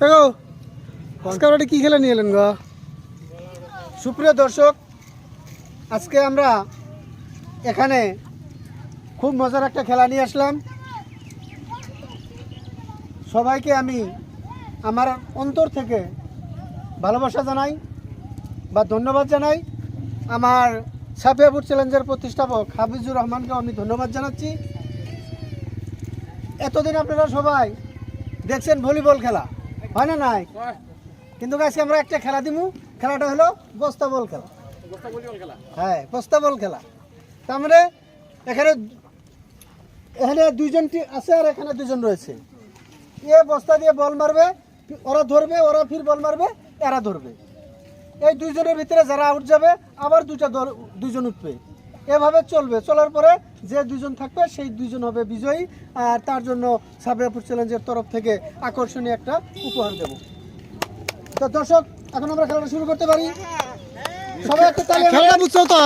দেখো আজকে কি খেলা নিয়ে এলেন গো? সুপ্রিয় দর্শক, আজকে আমরা এখানে খুব মজার একটা খেলা নিয়ে আসলাম। সবাইকে আমি আমার অন্তর থেকে ভালোবাসা জানাই বা ধন্যবাদ জানাই। আমার সাফিয়া ফুড চ্যালেঞ্জের প্রতিষ্ঠাপক হাফিজুর রহমানকেও আমি ধন্যবাদ জানাচ্ছি। এতদিন আপনারা সবাই দেখছেন ভলিবল খেলা, হয় না নাই? কিন্তু আজকে আমরা একটা খেলা দিব। খেলাটা হলো বস্তা বল খেলা। হ্যাঁ, বস্তা বল খেলা। তার মানে এখানে দুইজন আছে আর এখানে দুজন রয়েছে। এ বস্তা দিয়ে বল মারবে, ওরা ধরবে, ওরা ফির বল মারবে, এরা ধরবে। এই দুইজনের ভিতরে যারা আউট যাবে আবার দুইজন উঠবে, এভাবে চলবে। চলার পরে যে দুইজন থাকবে সেই দুইজন হবে বিজয়ী। আর তার জন্য সাফিয়া ফুড চ্যালেঞ্জের তরফ থেকে আকর্ষণীয় একটা উপহার দেব। তো দর্শক, এখন আমরা খেলাটা শুরু করতে পারি। সবাই একটু তালি। খেলা বুঝছো তো?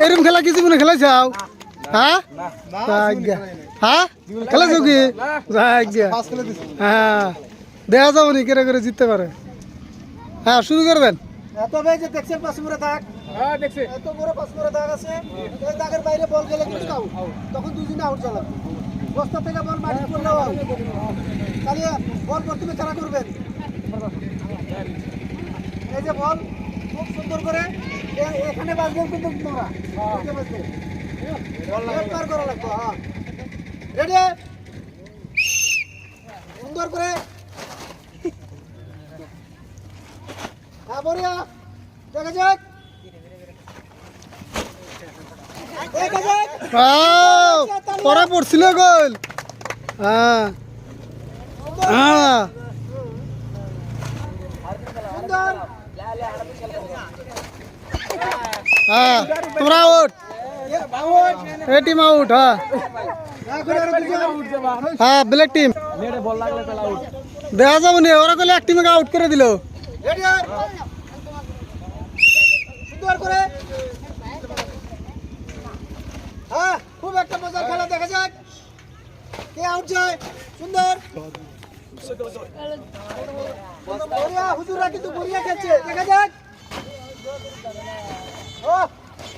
এরকম খেলা কি জীবনে খেলাইছাও? হ্যাঁ হ্যাঁ, খেলাছো কি? হ্যাঁ, দেখা যাবো নি কেটে করে জিততে পারে। হ্যাঁ, শুরু করবেন। তবে যে দেখছেন পাঁচমুড়া দাগ, এত বড় পাঁচমুড়া দাগ আছে। এই দাগের বাইরে বল গেলে কিন্তু আউট, তখন দুজনে আউট চালাবে। বস্তা থেকে বল মাটি পড়লেও আউট। তাহলে বল প্রথমে খেলা করবেন। এই যে বল খুব সুন্দর করে এখানে বাজবেন, কিন্তু তোমরা পার করা লাগবে। হ্যাঁ, রেডি? সুন্দর করে। হ্যাঁ, বড়িয়া, দেখা যাক। পরে পড়ছিল গোল। হ্যাঁ হ্যাঁ, হ্যাঁ, তোমরা আউট। এই টিম আউট। হ্যাঁ হ্যাঁ, ব্ল্যাক টিম। দেখা যাবো নি, ওরা কইলে এক টিমকে আউট করে দিল। সুন্দর করে। হ্যাঁ, খুব একটা মজার খেলা, দেখা যাক কে আউট যায়। সুন্দর। হুজুরা কিন্তু বড়িয়া খেলছে, দেখা যাক। ও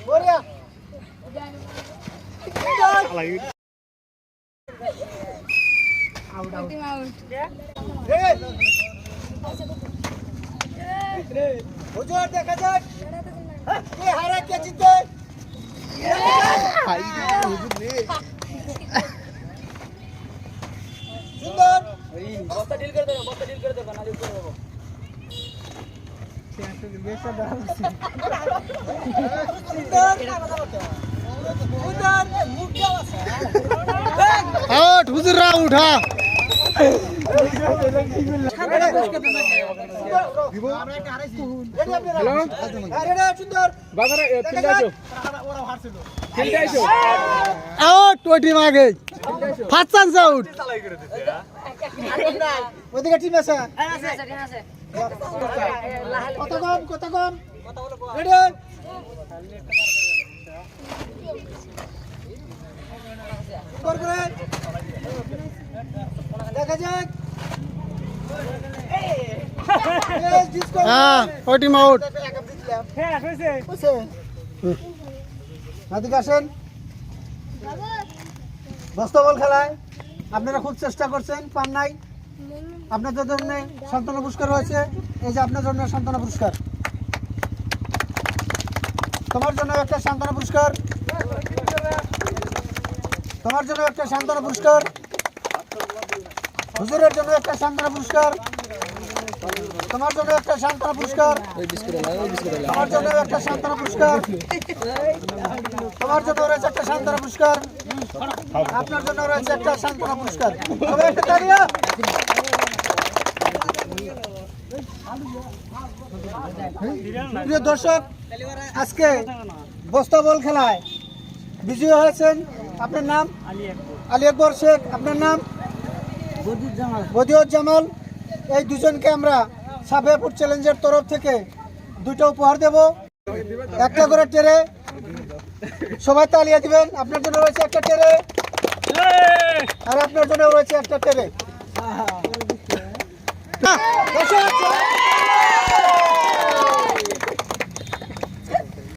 বড়িয়া। হুজুর, দেখা যাক কে হারে কে জিতে। সুন্দর। বস্তা ডিল করে দেবো, বস্তা ডিল করে দেবো, না ডিল করে দেবো। আউট, হুজুররা উঠা। আউট, ওই টিম আগে। First chance out. ওদিকে টিম আছে। কত কম, কত কম। রেডি? দেখা যাক। হ্যাঁ, ওই টিম আউট। এদিকে আসেন। বস্তা বল খেলায় আপনারা খুব চেষ্টা করছেন, পান নাই। আপনাদের জন্য সান্ত্বনা পুরস্কার হয়েছে। এই যে আপনার জন্য সান্ত্বনা পুরস্কার, তোমার জন্য একটা সান্ত্বনা পুরস্কার, তোমার জন্য একটা সান্ত্বনা পুরস্কার, হুজুরের জন্য একটা সান্ত্বনা পুরস্কার, তোমার জন্য একটা সান্ত্বনা পুরস্কার, তোমার জন্য একটা সান্ত্বনা পুরস্কার, তোমার জন্য রয়েছে একটা সান্ত্বনা পুরস্কার, আপনার জন্য রয়েছে একটা সান্ত্বনা পুরস্কার। তবে একটা তালিয়া। প্রিয় দর্শক, আজকে বস্তা বল খেলায় বিজয়ী হয়েছেন। আপনার নাম? আলী আকবর শেখ। আপনার নাম? বদিউজ্জামাল। এই দুজনকে আমরা সাফিয়া ফুড চ্যালেঞ্জের তরফ থেকে দুটো উপহার দেব, একটা করে টেরে। সবাই তালিয়া দিবেন। আপনার জন্য রয়েছে একটা টেরে, আর আপনার জন্য রয়েছে একটা টেরে। দর্শক,